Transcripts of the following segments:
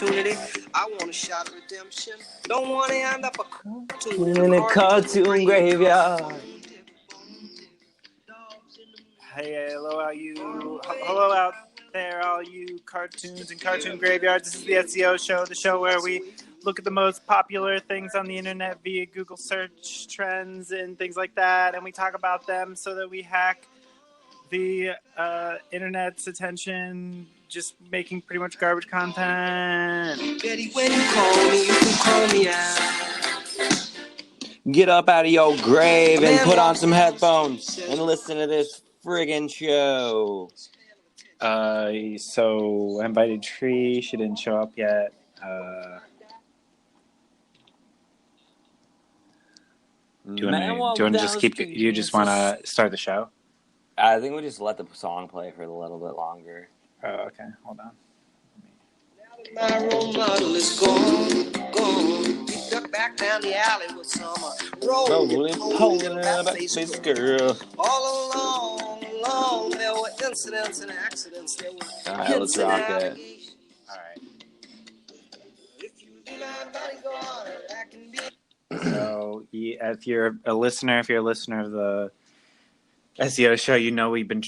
opportunity. I want a shot of redemption. Don't want to end up a cartoon in a cartoon graveyard. Hey, hello out there, all you cartoons and cartoon graveyards. This is the SEO Show, the show where we look at the most popular things on the internet via Google search trends and things like that, and we talk about them so that we hack the internet's attention, just making pretty much garbage content. Betty, when you can call me out. Get up out of your grave and put on some headphones and listen to this friggin' show. So I invited Tree. She didn't show up yet. Do you want to just keep? You just want to start the show? I think we just let the song play for a little bit longer. Oh, okay. Hold on. My role model is gone. We duck back down the alley with some rolling face girl. All along, there were incidents and accidents. There were all right, let's rock it. All right. If you be my bodyguard, I can be. So, if you're a listener of the SEO Show, you know we've been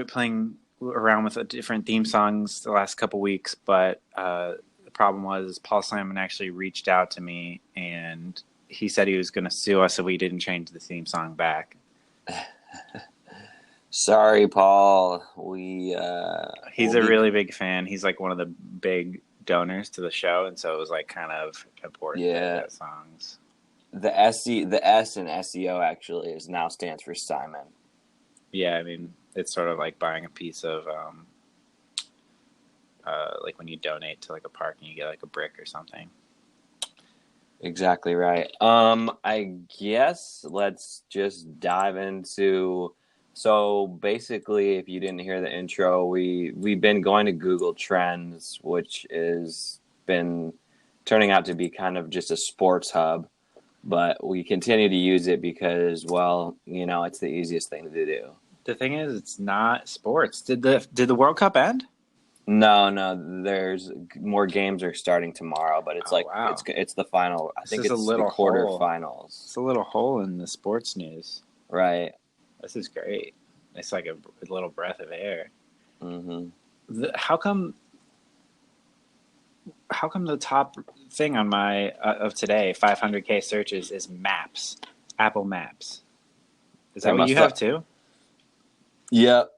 playing around with different theme songs the last couple weeks, but the problem was Paul Simon actually reached out to me and he said he was going to sue us if we didn't change the theme song back. Sorry, Paul. He's a really big fan. He's like one of the big donors to the show, and so it was like kind of important to get songs. The S in SEO actually now stands for Simon. Yeah, I mean, it's sort of like buying a piece of, like when you donate to like a park and you get like a brick or something. Exactly right. I guess let's just dive into. So basically, if you didn't hear the intro, we've been going to Google Trends, which is been turning out to be kind of just a sports hub, but we continue to use it because, well, you know, it's the easiest thing to do. The thing is, it's not sports. Did the World Cup end? No. There's more games are starting tomorrow, but it's it's the final. I think it's the quarterfinals. It's a little hole in the sports news. Right. This is great. It's like a little breath of air. Mm-hmm. How come the top thing on my of today, 500K searches, is Maps, Apple Maps? Is that what you have too? Yep,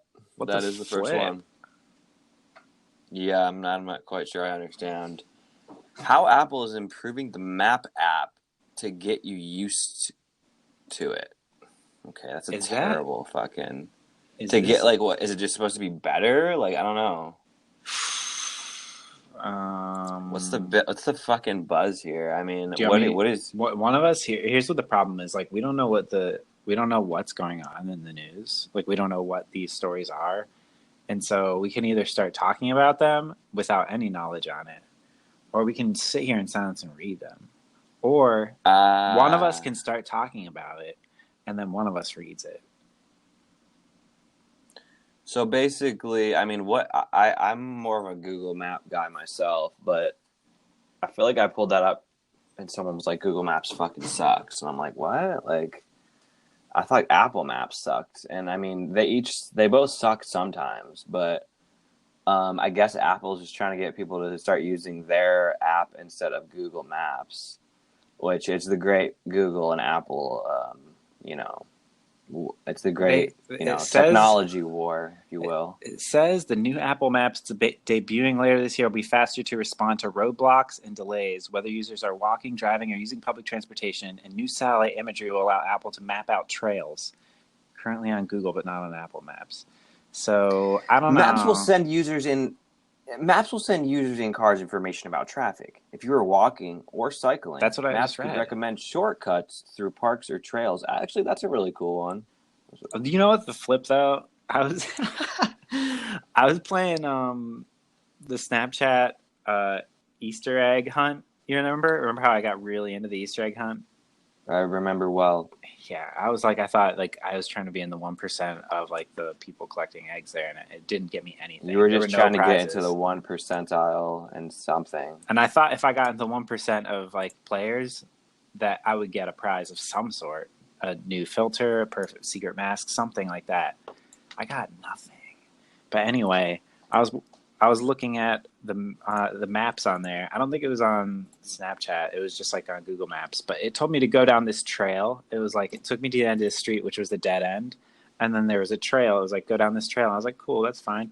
that is the first one. Yeah, I'm not quite sure I understand how Apple is improving the Map app to get you used to it. Okay, that's terrible fucking... get, like, what? Is it just supposed to be better? Like, I don't know. What's the fucking buzz here? I mean, one of us here? Here's what the problem is. Like, we don't know what's going on in the news. Like, we don't know what these stories are, and so we can either start talking about them without any knowledge on it, or we can sit here in silence and read them, or one of us can start talking about it, and then one of us reads it. So basically, I mean, I'm more of a Google Map guy myself, but I feel like I pulled that up and someone was like, Google Maps fucking sucks. And I'm like, what? Like, I thought Apple Maps sucked. And I mean, they both suck sometimes, but I guess Apple's just trying to get people to start using their app instead of Google Maps, which is the great Google and Apple, it's the great, technology war, if you will. It says the new Apple Maps debuting later this year will be faster to respond to roadblocks and delays, whether users are walking, driving, or using public transportation, and new satellite imagery will allow Apple to map out trails. Currently on Google, but not on Apple Maps. So, I don't know. Maps will send users in cars information about traffic. If you were walking or cycling, that's what I Maps just read. Could recommend shortcuts through parks or trails. Actually, that's a really cool one. Do you know what the flip though? I was playing the Snapchat Easter egg hunt. You remember how I got really into the Easter egg hunt? I remember well. Yeah, I was like, I thought like I was trying to be in the 1% of like the people collecting eggs there, and it didn't get me anything. You were There were just no trying to get into the prizes. 1% and something. And I thought if I got into 1% of like players, that I would get a prize of some sort, a new filter, a perfect secret mask, something like that. I got nothing. But anyway, I was looking at the maps on there. I don't think it was on Snapchat. It was just like on Google Maps. But it told me to go down this trail. It was like it took me to the end of the street, which was the dead end, and then there was a trail. It was like go down this trail. And I was like, cool, that's fine.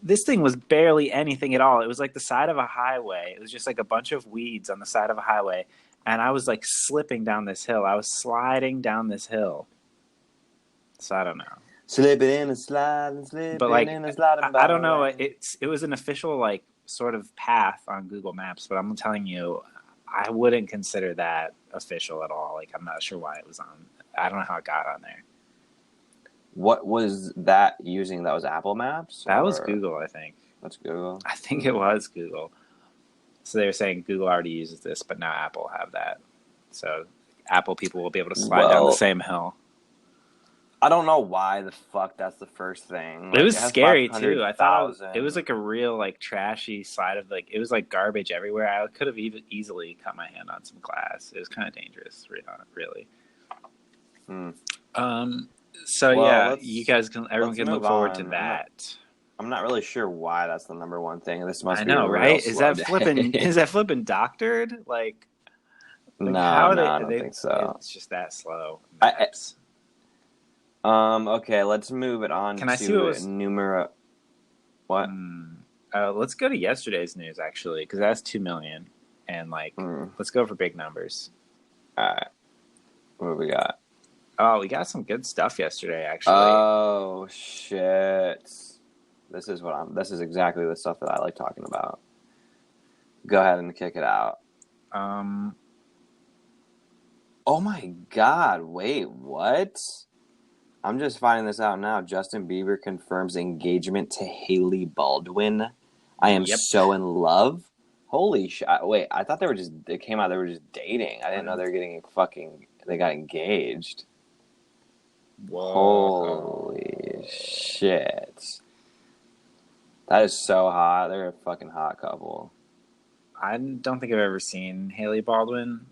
This thing was barely anything at all. It was like the side of a highway. It was just like a bunch of weeds on the side of a highway, and I was like slipping down this hill. I was sliding down this hill. So I don't know. Slipping in and sliding, slipping But like in and sliding. I don't know. It was an official like sort of path on Google Maps, but I'm telling you, I wouldn't consider that official at all. Like I'm not sure why it was on. I don't know how it got on there. What was that using? That was Apple Maps? That was Google, I think. That's Google. I think it was Google. So they were saying Google already uses this, but now Apple have that. So Apple people will be able to slide down the same hill. I don't know why the fuck that's the first thing. Like, it was scary too. I thought it was like a real like trashy side of like it was like garbage everywhere. I could have even easily cut my hand on some glass. It was kind of dangerous, really. So yeah, you guys everyone can look forward to that. I'm not really sure why that's the number one thing. This must I be know, right? Is that flipping doctored? Like no, I don't think so. It's just that slow. Okay, let's move it on. Can I see what was numero? What? Let's go to yesterday's news actually, because that's 2 million, and like let's go for big numbers. All right, what do we got? Oh, we got some good stuff yesterday, actually. Oh shit! This is exactly the stuff that I like talking about. Go ahead and kick it out. Oh my god! Wait, what? I'm just finding this out now. Justin Bieber confirms engagement to Hailey Baldwin. I am so in love. Holy shit! Wait, I thought they came out. They were just dating. I didn't know they were they got engaged. Whoa. Holy shit. That is so hot. They're a fucking hot couple. I don't think I've ever seen Hailey Baldwin.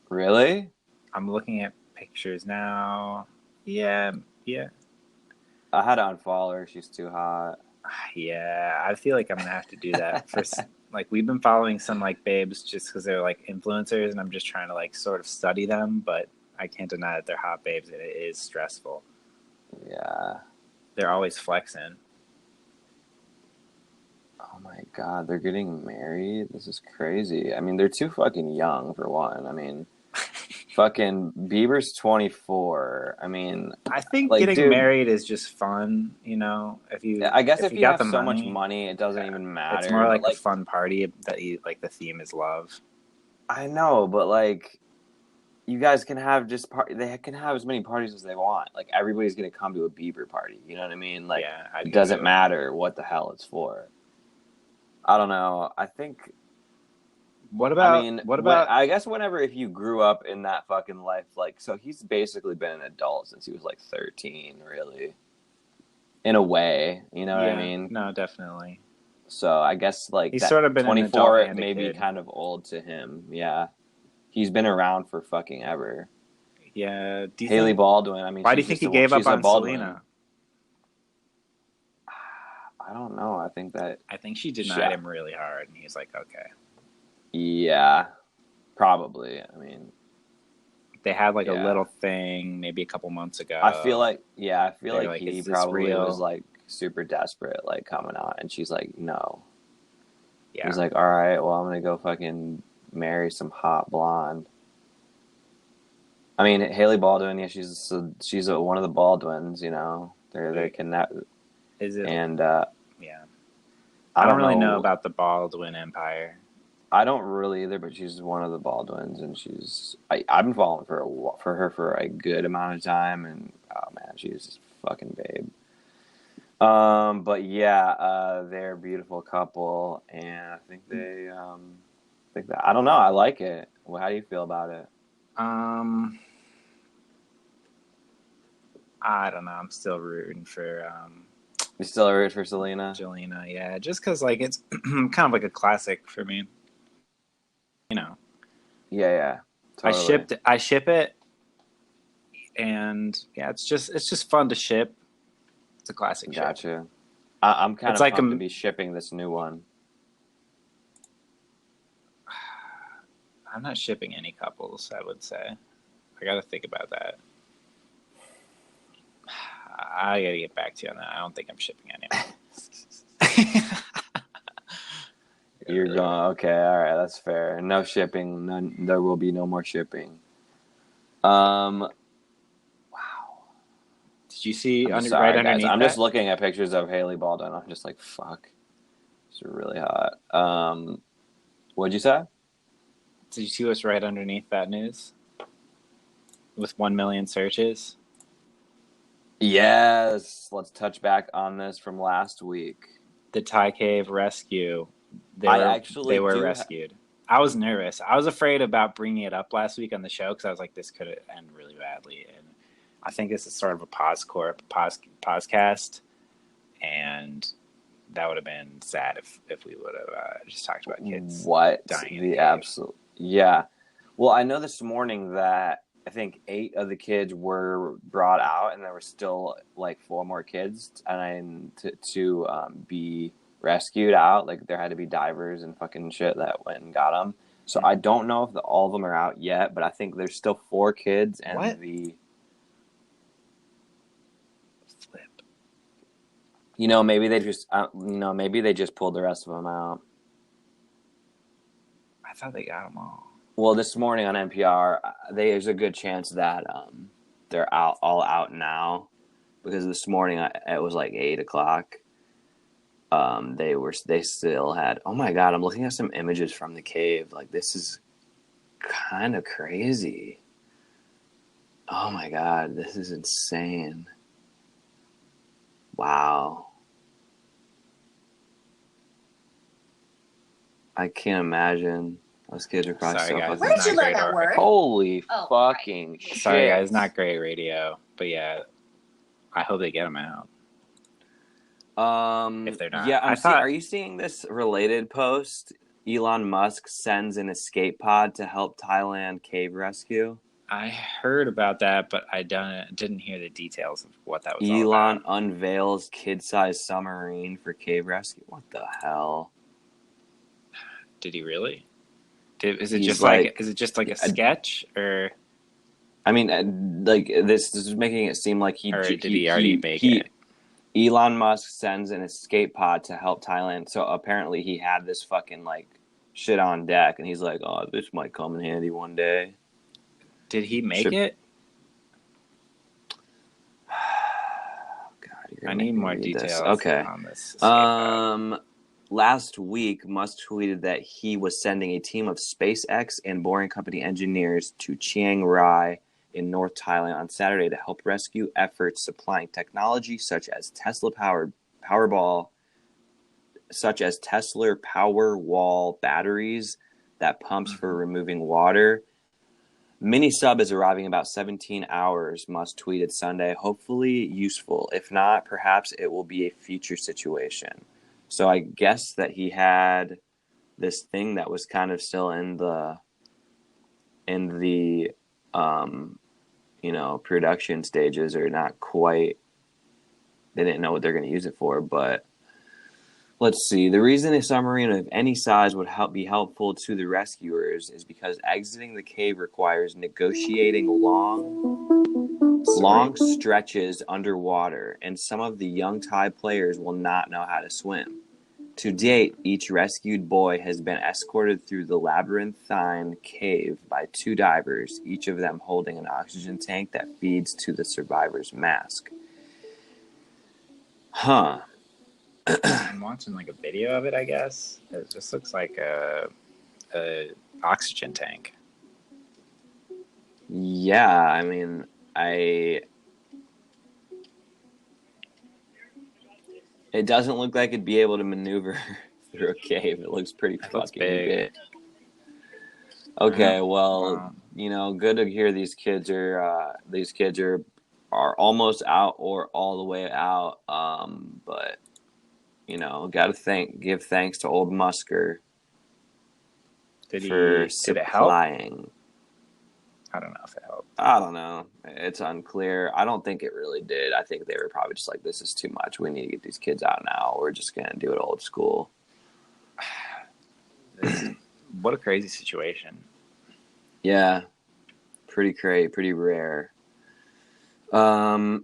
Really? I'm looking at pictures now. Yeah. I had to unfollow her. She's too hot. Yeah, I feel like I'm going to have to do that. Like, we've been following some, like, babes just because they're, like, influencers, and I'm just trying to, like, sort of study them, but I can't deny that they're hot babes, and it is stressful. Yeah. They're always flexing. Oh my god, they're getting married? This is crazy. I mean, they're too fucking young, for one. I mean, fucking Bieber's 24. I mean, I think like, getting married is just fun, you know? If you have so much money, it doesn't even matter. It's more like a fun party that like the theme is love. I know, but like you guys can have they can have as many parties as they want. Like everybody's going to come to a Bieber party, you know what I mean? Like it doesn't matter what the hell it's for. I don't know. I think I guess if you grew up in that fucking life, like, so he's basically been an adult since he was like 13, really. In a way, you know what I mean? No, definitely. So I guess like he's sort of been 24 an adult maybe kind of old to him. Yeah. He's been around for fucking ever. Yeah. Hailey Baldwin. I mean, why do you think he gave up on Selena? I don't know. I think she denied him really hard, and he's like, okay. Yeah, probably. I mean, they had like a little thing maybe a couple months ago. I feel like he probably was like super desperate, like coming out, and she's like, no. Yeah. He's like, all right, well, I'm gonna go fucking marry some hot blonde. I mean, Hailey Baldwin. Yeah, she's one of the Baldwins. You know, they connect. Is it? And yeah, I don't really know about the Baldwin empire. I don't really either, but she's one of the Baldwins, and I've been following for her for a good amount of time, and oh man, she's a fucking babe. But yeah, they're a beautiful couple, and I think I don't know, I like it. Well, how do you feel about it? I don't know. I'm still rooting for You still root for Selena? Jelena. Yeah, just because like it's kind of like a classic for me. You know, Yeah, totally. I ship it, and yeah, it's just fun to ship. It's a classic ship. Gotcha. I'm kind It's of like pumped to be shipping this new one. I'm not shipping any couples, I would say. I got to think about that. I got to get back to you on that. I don't think I'm shipping anyone. You're going, okay, all right, that's fair. No shipping. None. There will be no more shipping. Wow. Did you see I'm sorry, right guys. underneath I'm that? just looking at pictures of Hailey Baldwin. I'm just like, fuck. It's really hot. What'd you say? Did you see what's right underneath that news? With 1 million searches? Yes. Let's touch back on this from last week. The Thai cave rescue. They were rescued. I was nervous. I was afraid about bringing it up last week on the show because I was like, this could end really badly. And I think this is sort of a podcast, and that would have been sad if we would have just talked about kids dying. The absolute, yeah. Well, I know this morning that I think 8 of the kids were brought out, and there were still like 4 more kids to be rescued out. Like there had to be divers and fucking shit that went and got them. So I don't know if all of them are out yet, but I think there's still 4 kids and What? Maybe they just pulled the rest of them out. I thought they got them all. Well, this morning on NPR, there's a good chance that they're all out now, because this morning it was like 8:00. They still had. Oh my god! I'm looking at some images from the cave. Like this is kind of crazy. Oh my god, this is insane. Wow. I can't imagine. Those kids are probably Sorry, guys. Where did you learn that word? Holy fucking shit. Sorry, guys. Not great radio. But yeah, I hope they get them out. If they're not. Yeah, are you seeing this related post? Elon Musk sends an escape pod to help Thailand cave rescue. I heard about that, but I didn't hear the details of what that was all Elon about. unveils kid-sized submarine for cave rescue. What the hell? Did he really? Is it just like a sketch, or? I mean, like this is making it seem like did he already make it? Elon Musk sends an escape pod to help Thailand. So apparently he had this fucking like shit on deck, and he's like, "Oh, this might come in handy one day." Did he make it? God, I need more details. Okay. On this escape pod. Last week, Musk tweeted that he was sending a team of SpaceX and Boring Company engineers to Chiang Rai in North Thailand on Saturday to help rescue efforts supplying technology such as Tesla Powerwall batteries that pumps for removing water. Mini sub is arriving in about 17 hours, Musk tweeted Sunday. Hopefully useful. If not, perhaps it will be a future situation. So I guess that he had this thing that was kind of still in the production stages, or not quite. They didn't know what they're going to use it for, but let's see. The reason a submarine of any size would be helpful to the rescuers is because exiting the cave requires negotiating long stretches underwater, and some of the young Thai players will not know how to swim. To date, each rescued boy has been escorted through the labyrinthine cave by 2 divers, each of them holding an oxygen tank that feeds to the survivor's mask. Huh. I'm watching like a video of it, I guess. It just looks like a oxygen tank. Yeah, I mean, it doesn't look like it'd be able to maneuver through a cave. It looks pretty fucking big. Okay, well, good to hear these kids are almost out or all the way out. But gotta give thanks to old Musker Did for it help? supplying. I don't know if it helped. I don't know. It's unclear. I don't think it really did. I think they were probably just like, this is too much. We need to get these kids out now. We're just going to do it old school. What a crazy situation. Yeah. Pretty rare. Let's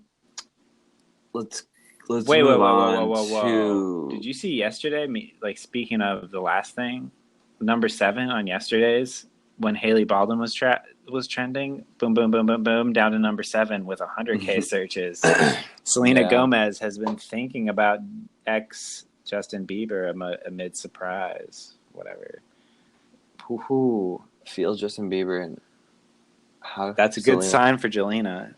move on. Whoa. Did you see yesterday, speaking of the last thing, number 7 on yesterday's, when Hailey Baldwin was trending, boom, boom, boom, boom, boom, down to number 7 with 100K searches. Selena Gomez has been thinking about ex-Justin Bieber amid surprise, whatever. Hoo-hoo. Feels Justin Bieber and how that's a good sign for Jelena.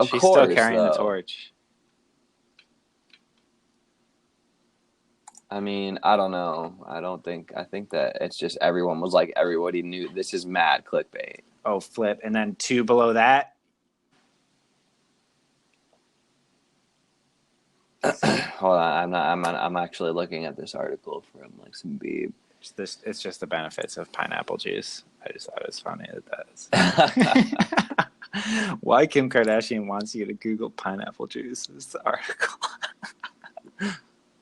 She's still carrying the torch. I mean, I don't know. I think that it's just everyone was like, everybody knew this is mad clickbait. Oh, flip. And then 2 below that. Hold on. I'm actually looking at this article from some Beeb. It's just the benefits of pineapple juice. I just thought it was funny that that's why Kim Kardashian wants you to Google pineapple juice is the article.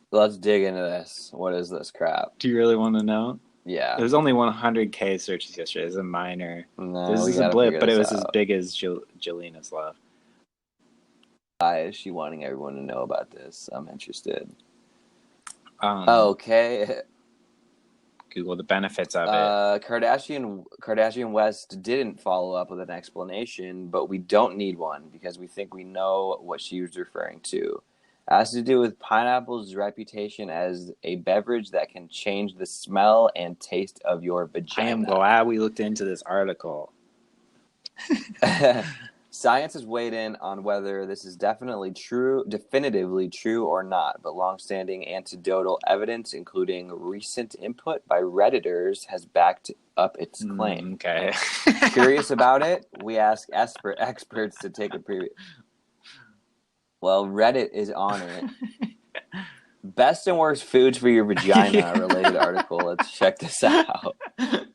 Let's dig into this. What is this crap? Do you really want to know? Yeah. It was only 100K searches yesterday. It was a minor. No, this is a blip, but it was as big as Jelena's love. Why is she wanting everyone to know about this? I'm interested. Okay. Google the benefits of it. Kardashian West didn't follow up with an explanation, but we don't need one because we think we know what she was referring to. It has to do with pineapple's reputation as a beverage that can change the smell and taste of your vagina. I am glad we looked into this article. Science has weighed in on whether this is definitively true or not, but long-standing anecdotal evidence, including recent input by Redditors, has backed up its claim. Okay. Curious about it? We ask experts to take a preview. Well, Reddit is on it. Best and worst foods for your vagina related article. Let's check this out. I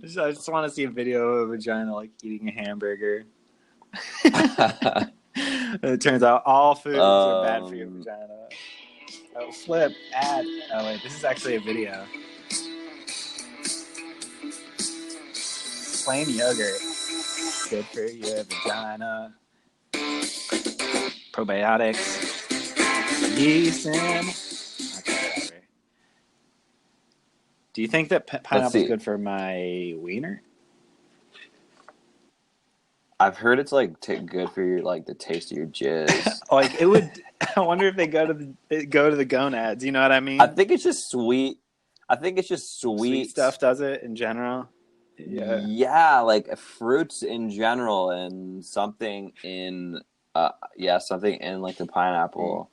just want to see a video of a vagina eating a hamburger. It turns out all foods are bad for your vagina. Oh, flip ad. Oh wait, this is actually a video. Plain yogurt, good for your vagina. Probiotics, yeast, and okay, whatever. Do you think that pineapple is good for my wiener? I've heard it's good for your the taste of your jizz. It would. I wonder if they go to the gonads. You know what I mean? I think it's just sweet. Sweet stuff does it in general. Yeah, fruits in general, and something in the pineapple.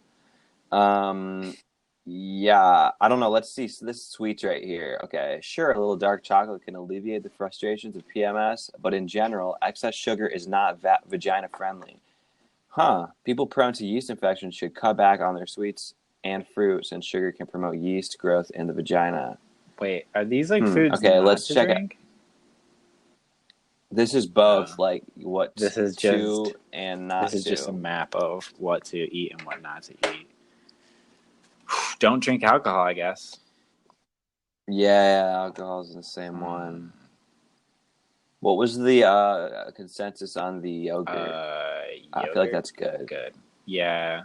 Yeah, I don't know. Let's see. So this sweets right here. Okay, sure, a little dark chocolate can alleviate the frustrations of PMS, but in general, excess sugar is not vagina friendly. People prone to yeast infections should cut back on their sweets and fruit since sugar can promote yeast growth in the vagina. Wait, are these foods? Okay, let's check it. This is both what this is to just, and not to. This is just a map of what to eat and what not to eat. Don't drink alcohol, I guess. Yeah, alcohol's in the same one. What was the consensus on the yogurt? I feel like that's good. Good. Yeah.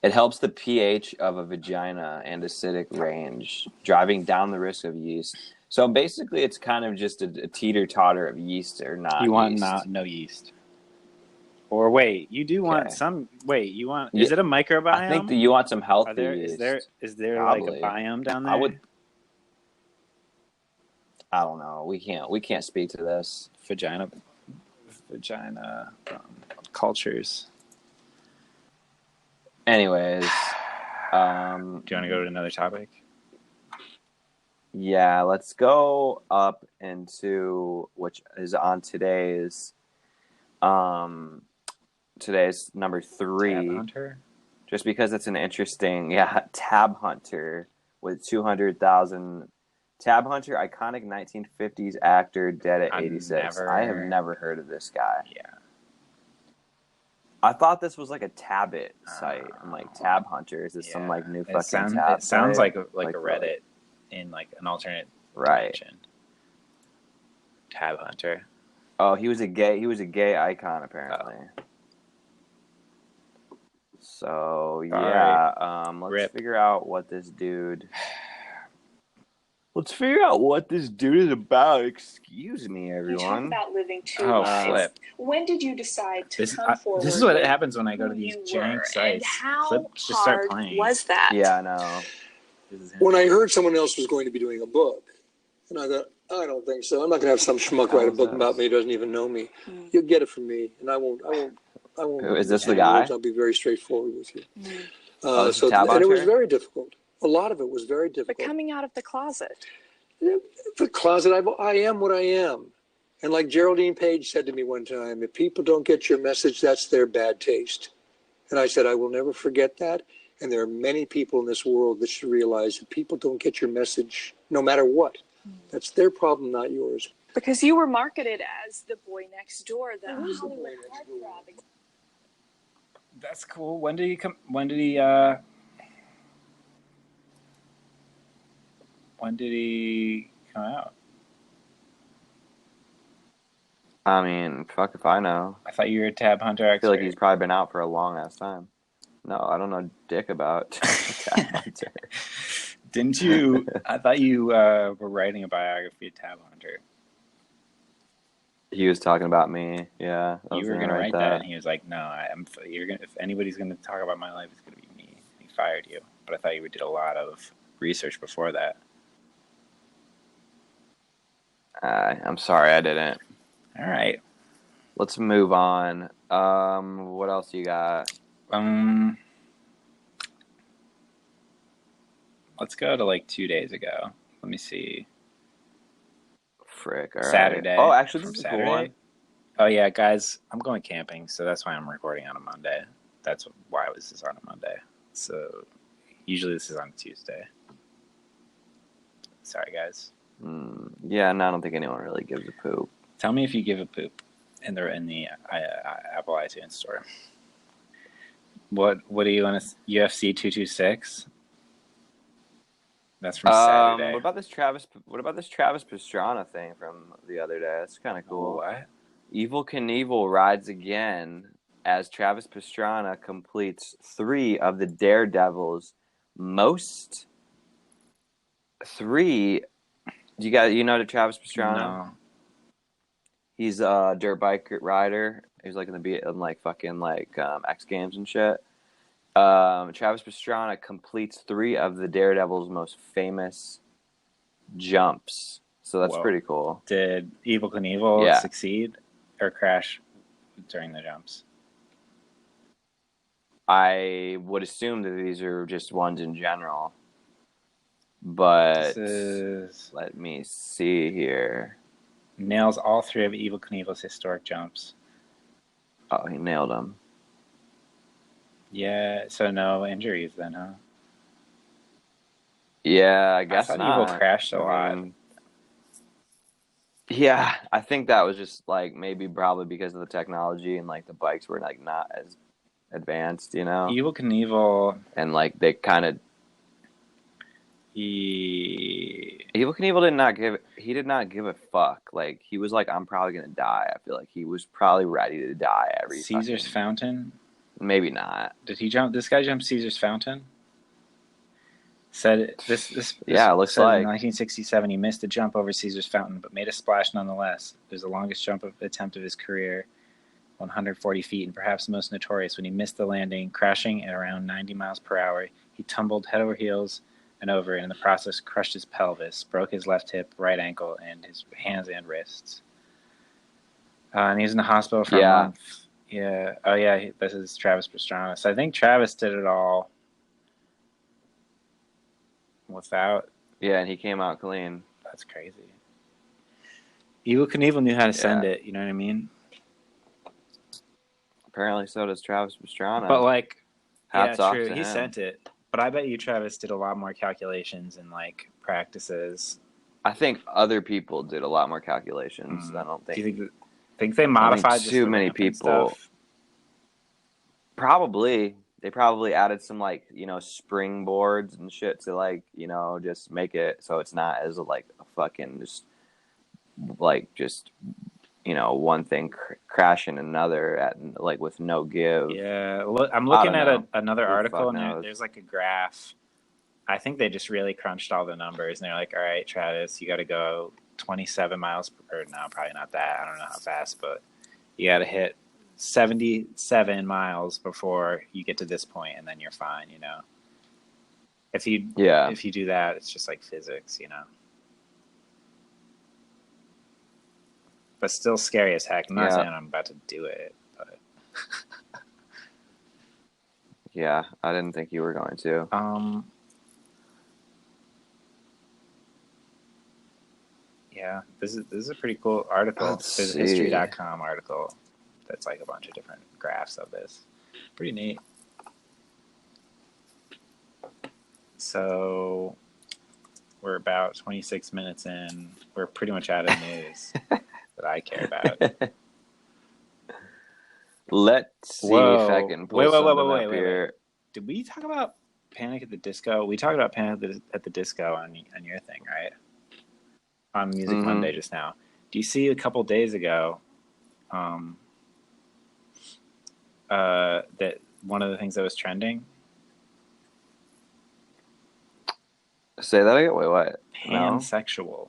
It helps the pH of a vagina and acidic range, driving down the risk of yeast. So basically, it's kind of just a teeter-totter of yeast or not. You want no yeast. Or wait, you do want some. Wait, you want? Is it a microbiome? I think that you want some healthy yeast. Is there probably a biome down there? I don't know. We can't speak to this. Vagina cultures. Anyways, do you want to go to another topic? Yeah, let's go up into which is on today's number 3. Tab Hunter. Just because it's an interesting, Tab Hunter with 200,000. Tab Hunter, iconic 1950s actor, dead at 86. I have never heard of this guy. Yeah. I thought this was like a Tabbit site. I'm like, Tab Hunter, is this some like new fucking tab? It sounds site? like a Reddit in like an alternate right dimension. Tab Hunter. Oh, he was a gay icon apparently. So yeah, let's figure out what this dude. Let's figure out what this dude is about. Excuse me, everyone. You talk about living two lives. Flip. When did you decide to come forward? This is what happens when I go to these jank sites. And how Clip, just start playing. was that? Yeah, I know. When I heard someone else was going to be doing a book, and I thought, I don't think so. I'm not going to have some schmuck write a book about me who doesn't even know me. You'll get it from me, and I won't. Is this the guy? I'll be very straightforward with you. And it was very difficult. A lot of it was very difficult. But coming out of the closet. The closet, I am what I am. And like Geraldine Page said to me one time, if people don't get your message, that's their bad taste. And I said, I will never forget that. And there are many people in this world that should realize that people don't get your message no matter what. That's their problem, not yours. Because you were marketed as the boy next door, the Hollywood heartthrob. That's cool. When did he come out? I mean, fuck if I know. I thought you were a Tab Hunter expert. I feel like he's probably been out for a long ass time. No, I don't know dick about Tab Hunter. Didn't you? I thought you were writing a biography of Tab Hunter. He was talking about me. Yeah, you were gonna write that, and he was like, "No, if anybody's gonna talk about my life, it's gonna be me." He fired you, but I thought you did a lot of research before that. I'm sorry, I didn't. All right, let's move on. What else you got? Let's go to like 2 days ago. Let me see. Frick. Saturday. Right. Oh, actually, this is Saturday. A cool one. Oh yeah, guys, I'm going camping, so that's why I'm recording on a Monday. That's why this is on a Monday. So usually this is on a Tuesday. Sorry, guys. Yeah, no, I don't think anyone really gives a poop. Tell me if you give a poop in the Apple iTunes store. What do you want to UFC 226? That's from Saturday. What about this Travis Pastrana thing from the other day? That's kind of cool. What? Evel Knievel rides again as Travis Pastrana completes 3 of the Daredevil's most 3. You know the Travis Pastrana? No. He's a dirt bike rider. He's like in like fucking like X Games and shit. Travis Pastrana completes 3 of the Daredevil's most famous jumps. So that's pretty cool. Did Evel Knievel succeed or crash during the jumps? I would assume that these are just ones in general. But let me see here. Nails all 3 of Evel Knievel's historic jumps. Oh, he nailed them. Yeah, so no injuries then, huh? Yeah, I guess I thought not. Evel crashed a lot. Yeah, I think that was just like probably because of the technology and like the bikes were like not as advanced, you know? Evel Knievel. And like they kind of. Evel Knievel did not give a fuck. Like he was like, I'm probably gonna die. I feel like he was probably ready to die every Caesar's Fountain? Maybe not. Did he jump? This guy jumped Caesar's Fountain? Said this yeah, it looks like. In 1967, he missed a jump over Caesar's Fountain, but made a splash nonetheless. It was the longest attempt of his career, 140 feet, and perhaps the most notorious when he missed the landing, crashing at around 90 miles per hour. He tumbled head over heels and over, and in the process crushed his pelvis, broke his left hip, right ankle, and his hands and wrists. And he was in the hospital for a month. Yeah. Oh, yeah. This is Travis Pastrana. So I think Travis did it all without Yeah, and he came out clean. That's crazy. Evel Knievel knew how to send Yeah. it. You know what I mean? Apparently, so does Travis Pastrana. But like, Hats yeah, off true. to He him. sent it. But I bet you Travis did a lot more calculations and like practices. I think other people did a lot more calculations. I don't think. Do you think they modified just too the many ramp and people. stuff? Probably. They probably added some like, springboards and shit to like, just make it so it's not as like a fucking just one thing crashing another at like with no give. Yeah, look, I'm looking at another Who article fuck and knows? there's like a graph. I think they just really crunched all the numbers and they're like, all right, Travis, you got to go 27 miles or no, probably not that. I don't know how fast, but you got to hit 77 miles before you get to this point, and then you're fine. If you do that, it's just like physics, But still scary as heck. I'm not saying I'm about to do it, but yeah, I didn't think you were going to. Yeah, this is a pretty cool article. There's a history.com article that's like a bunch of different graphs of this. Pretty neat. So we're about 26 minutes in. We're pretty much out of news that I care about. Let's see if I can pull something up here. Did we talk about Panic at the Disco? We talked about Panic at the Disco on your thing, right? On Music Monday just now. Do you see a couple days ago that one of the things that was trending? Say that again? Wait, what? Pansexual. No?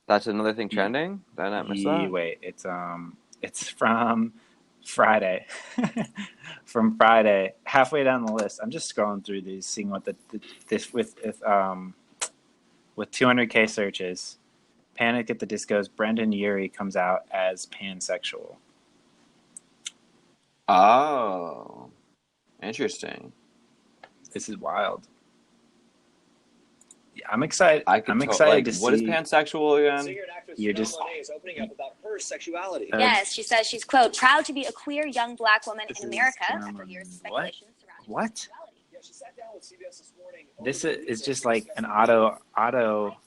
That's another thing trending? Did I not miss that? Wait, it's from Friday. From Friday, halfway down the list. I'm just scrolling through these, seeing what this with 200K searches. Panic at the Disco's Brendan Urie comes out as pansexual. Oh, interesting. This is wild. Yeah, I'm excited. I'm excited to see. What is pansexual again? You're just is opening up about her sexuality. Yes, she says she's, quote, proud to be a queer young black woman in America after years of speculation surrounding what? sexuality. Yeah, she sat down with CBS this morning. This is just like an auto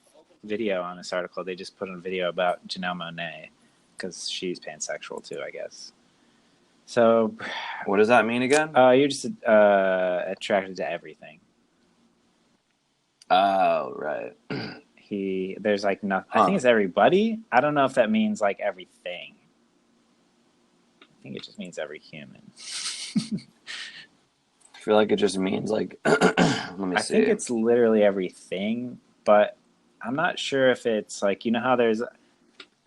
video on this article. They just put in a video about Janelle Monáe because she's pansexual too, I guess. So, what does that mean again? You're just attracted to everything. Oh, right. There's like nothing. I think it's everybody. I don't know if that means like everything. I think it just means every human. I feel like it just means like. Let me see. I think it's literally everything, but I'm not sure if it's like, how there's.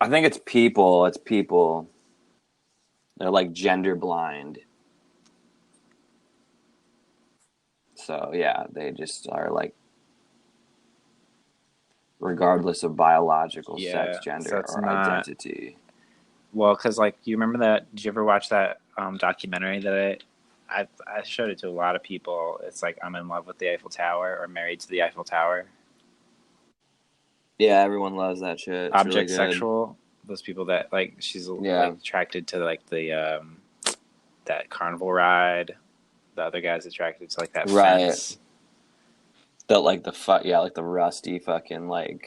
I think it's people. It's people. They're like gender blind. So yeah, they just are like. Regardless of biological sex, gender, or identity. Well, because like, you remember that? Did you ever watch that documentary that I showed it to a lot of people? It's like I'm in love with the Eiffel Tower or married to the Eiffel Tower. Yeah, everyone loves that shit. It's Object really sexual. Those people that like she's like, attracted to like the that carnival ride. The other guy's attracted to like that fence. That like like the rusty fucking the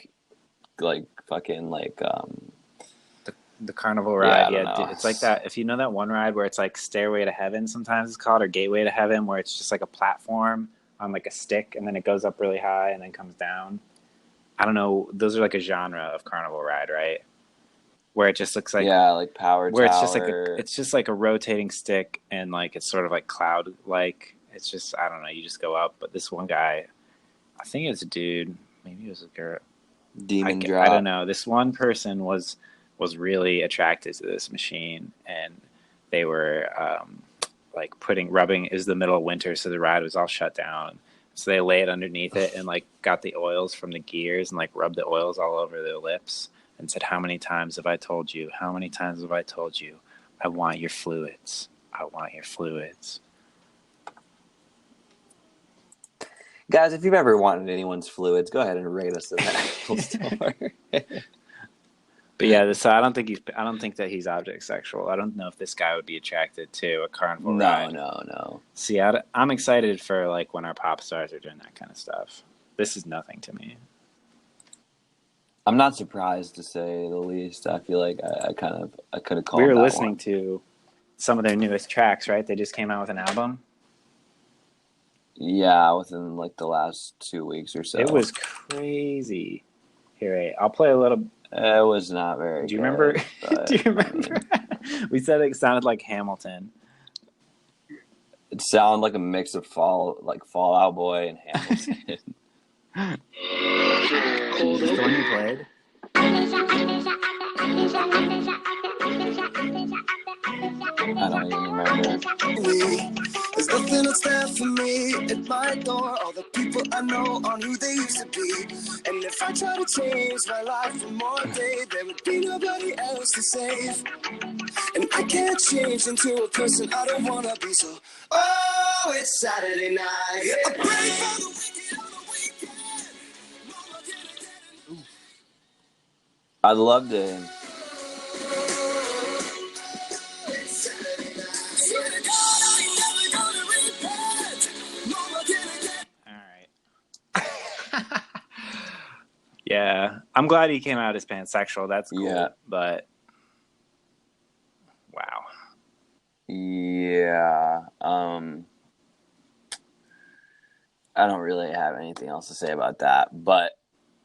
carnival ride. It's like that. If you know that one ride where it's like Stairway to Heaven, sometimes it's called, or Gateway to Heaven, where it's just like a platform on like a stick, and then it goes up really high and then comes down. I don't know. Those are like a genre of carnival ride, right? Where it just looks like like Power where Tower. it's just like a rotating stick, and like it's sort of like cloud like. It's just, I don't know. You just go up, but this one guy. I think it was a dude. Maybe it was a girl. Demon drop. I don't know. This one person was really attracted to this machine, and they were like rubbing. It was the middle of winter, so the ride was all shut down. So they laid underneath it and like got the oils from the gears and like rubbed the oils all over their lips and said, "How many times have I told you? How many times have I told you? I want your fluids. I want your fluids." Guys, if you've ever wanted anyone's fluids, go ahead and rate us in the Apple Store. But yeah, so I don't think that he's object sexual. I don't know if this guy would be attracted to a carnival ride. No. See, I'm excited for like when our pop stars are doing that kind of stuff. This is nothing to me. I'm not surprised, to say the least. I feel like I could have called. We were that listening one. to some of their newest tracks, right? They just came out with an album. Yeah, within like the last 2 weeks or so. It was crazy. Here, wait, I'll play a little. It was not very. Do you good, remember? but, Do you remember? We said it sounded like Hamilton. It sounded like a mix of Fall Out Boy and Hamilton. Is this the one you played? I don't even remember. There's nothing that's there for me at my door. All the people I know on who they used to be. And if I try to change my life for more day, there would be nobody else to save. And I can't change into a person I don't want to be. So, oh, it's Saturday night. I pray for the wicked on the weekend. I'd love to. Yeah, I'm glad he came out as pansexual. That's cool. Yeah. But wow. Yeah. I don't really have anything else to say about that, but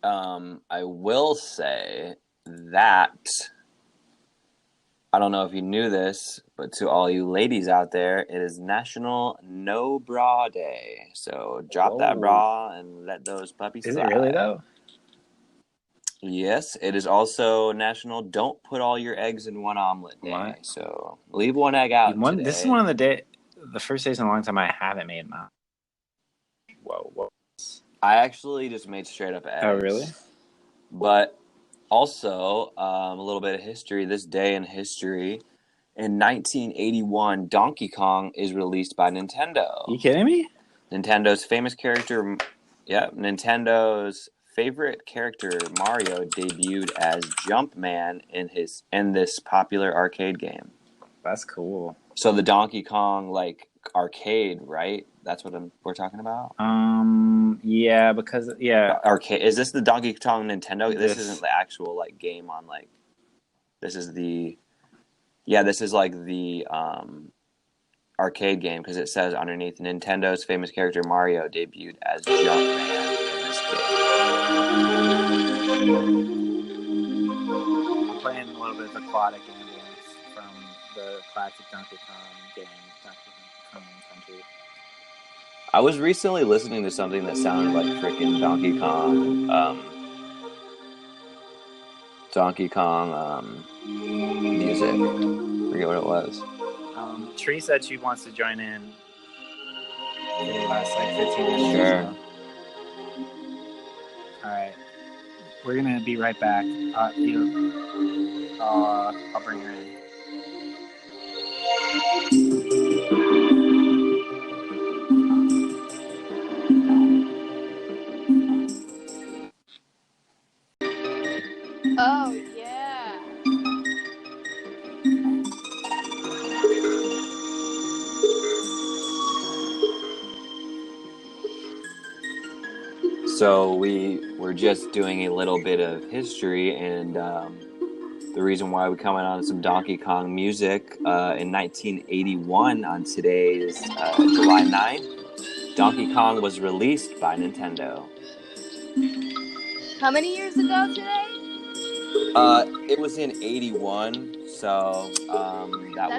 I will say that I don't know if you knew this, but to all you ladies out there, it is National No Bra Day. So drop that bra and let those puppies Is fly. it really though? Yes, it is also National Don't Put All Your Eggs in One Omelet Day. What? So leave one egg out today. This is one of the first days in a long time I haven't made my. Whoa. I actually just made straight up eggs. Oh, really? But also, a little bit of history. This day in history, in 1981, Donkey Kong is released by Nintendo. You kidding me? Nintendo's favorite character, Mario, debuted as Jumpman in this popular arcade game. That's cool. So the Donkey Kong arcade, right? That's what we're talking about. Yeah, because arcade. Is this the Donkey Kong Nintendo? This isn't the actual game on This is the. Yeah, this is the arcade game, because it says underneath Nintendo's famous character Mario debuted as Jumpman in this game. I'm playing a little bit of aquatic ambulance from the classic Donkey Kong game, Donkey Kong Country. I was recently listening to something that sounded like freaking Donkey Kong. Music. Forget what it was. Tree said she wants to join in for the last 15 minutes. Sure. All right. We're going to be right back. I'll bring her in. Oh, yeah. So we were just doing a little bit of history, and the reason why we coming on some Donkey Kong music in 1981 on today's July 9th, Donkey Kong was released by Nintendo. How many years ago today? It was in 81, so that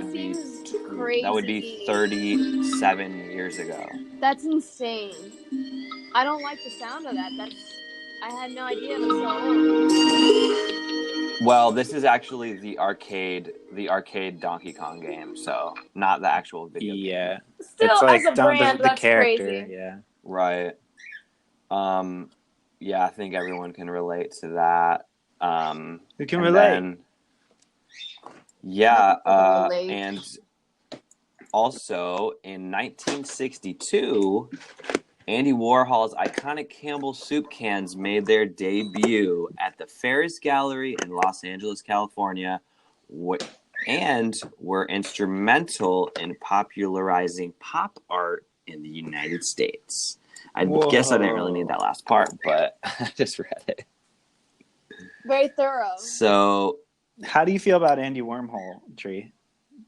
would be 37 years ago. That's insane. I don't like the sound of that. I had no idea it was so old. Well, this is actually the arcade Donkey Kong game, so not the actual video game. Yeah. Still, it's like as a brand, the that's character, crazy. Yeah. Right. Yeah, I think everyone can relate to that. Who can relate? Then, yeah, relate. and also in 1962, Andy Warhol's iconic Campbell soup cans made their debut at the Ferris Gallery in Los Angeles, California, and were instrumental in popularizing pop art in the United States. I guess I didn't really need that last part, but I just read it. Very thorough. So, how do you feel about Andy Wormhole, Tree?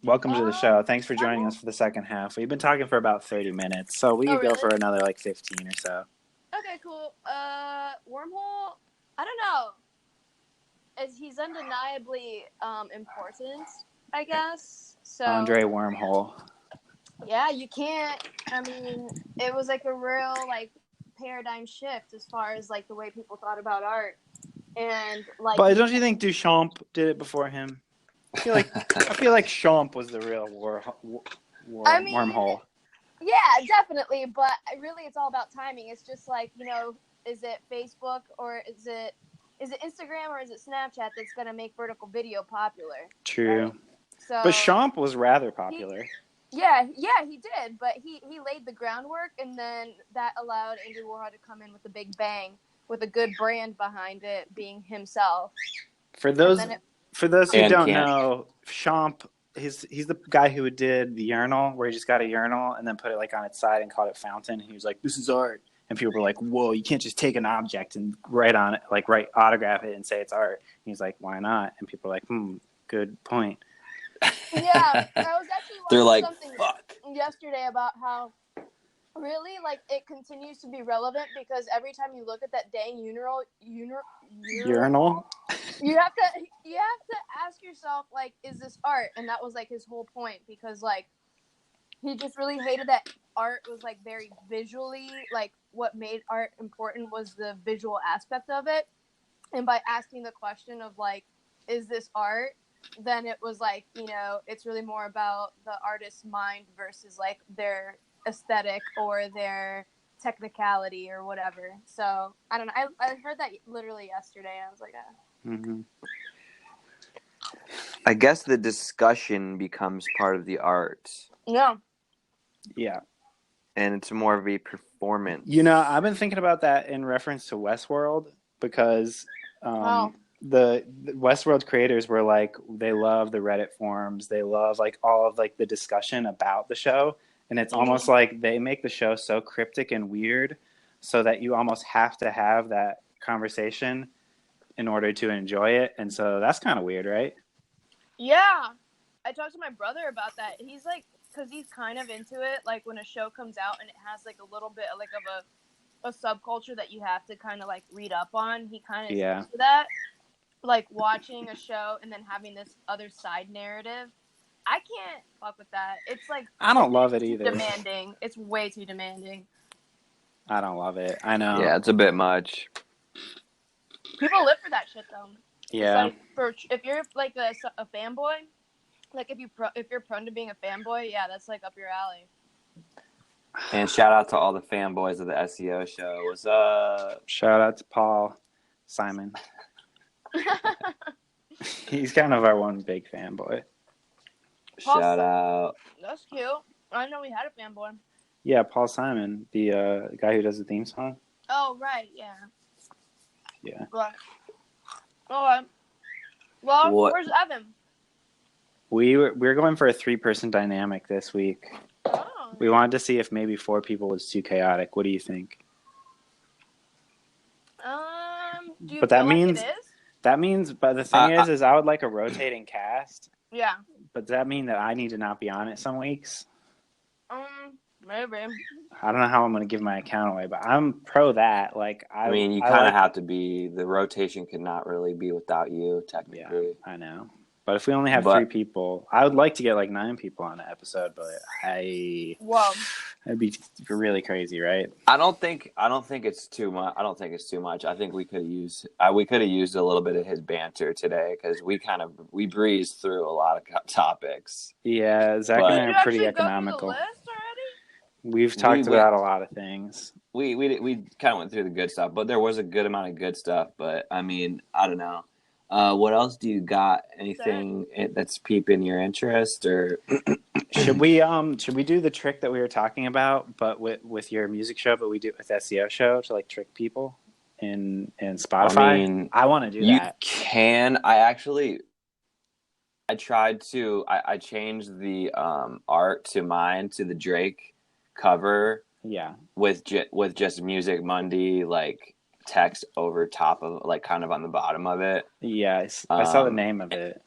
Welcome to the show. Thanks for joining us for the second half. We've been talking for about 30 minutes, so we could go for another like 15 or so. Okay, cool. Wormhole, I don't know. He's undeniably important, I guess. So Andre Wormhole. Yeah, you can't. I mean, it was like a real like paradigm shift as far as like the way people thought about art, and like. But don't you think Duchamp did it before him? I feel like Champ was the real wormhole. Yeah, definitely. But really, it's all about timing. It's just like, is it Facebook or is it Instagram or is it Snapchat that's going to make vertical video popular? True. Right? So, but Champ was rather popular. He did. But he laid the groundwork, and then that allowed Andy Warhol to come in with a big bang, with a good brand behind it, being himself. For those who don't know, Champ, he's the guy who did the urinal, where he just got a urinal and then put it like on its side and called it Fountain. He was like, "This is art," and people were like, "Whoa, you can't just take an object and write autograph it and say it's art." And he's like, "Why not?" And people are like, good point." Yeah, I was actually they're like, something "Fuck." yesterday about how really like it continues to be relevant, because every time you look at that dang urinal, you have to ask yourself, like, is this art? And that was like his whole point, because like he just really hated that art was like very visually, like what made art important was the visual aspect of it. And by asking the question of like, is this art? Then it was like, it's really more about the artist's mind versus like their aesthetic or their technicality or whatever. So I don't know. I heard that literally yesterday. I was like, I guess the discussion becomes part of the art. Yeah. And it's more of a performance. I've been thinking about that in reference to Westworld, because the Westworld creators were like, they love the Reddit forums. They love like all of like the discussion about the show. And it's almost like they make the show so cryptic and weird so that you almost have to have that conversation in order to enjoy it. And so that's kind of weird, right? Yeah. I talked to my brother about that. He's like, because he's kind of into it, like when a show comes out and it has like a little bit like of a subculture that you have to kind of like read up on. He kind of is into that. Like watching a show and then having this other side narrative. I can't fuck with that. It's like, I don't love it either. Demanding. It's way too demanding. I don't love it. I know. Yeah, it's a bit much. People live for that shit though. Yeah. Like if you're like a fanboy, like if you're prone to being a fanboy, yeah, that's like up your alley. And shout out to all the fanboys of the SEO show. What's up? Shout out to Paul Simon. He's kind of our one big fanboy. Shout out. That's cute. I know we had a fanboy. Yeah, Paul Simon, the guy who does the theme song. Oh, right, yeah. Yeah. Right. All right. Well, where's Evan? We're going for a 3-person dynamic this week. Oh. We wanted to see if maybe 4 people was too chaotic. What do you think? Do you but feel that means like it is? That means, but the thing is I would like a rotating cast. Yeah. But does that mean that I need to not be on it some weeks? Maybe. I don't know how I'm going to give my account away, but I'm pro that. Like, I mean, you kind of have to be. The rotation could not really be without you, technically. Yeah, I know. But if we only have 3 people, I would like to get like 9 people on the episode, but that'd be really crazy, right? I don't think it's too much. I don't think it's too much. I think we could use a little bit of his banter today, because we breezed through a lot of topics. Yeah, Zach and I are pretty economical. We've talked about a lot of things. We kind of went through the good stuff, but there was a good amount of good stuff. But I mean, I don't know. What else do you got? Anything that's piquing your interest, or Should we do the trick that we were talking about, but with your music show, but we do it with SEO show to like trick people in Spotify? I mean, I want to do you that. can. I tried to. I changed the art to mine to the Drake cover. Yeah. With just Music Monday like text over top of like kind of on the bottom of it. Yeah, I saw the name of it.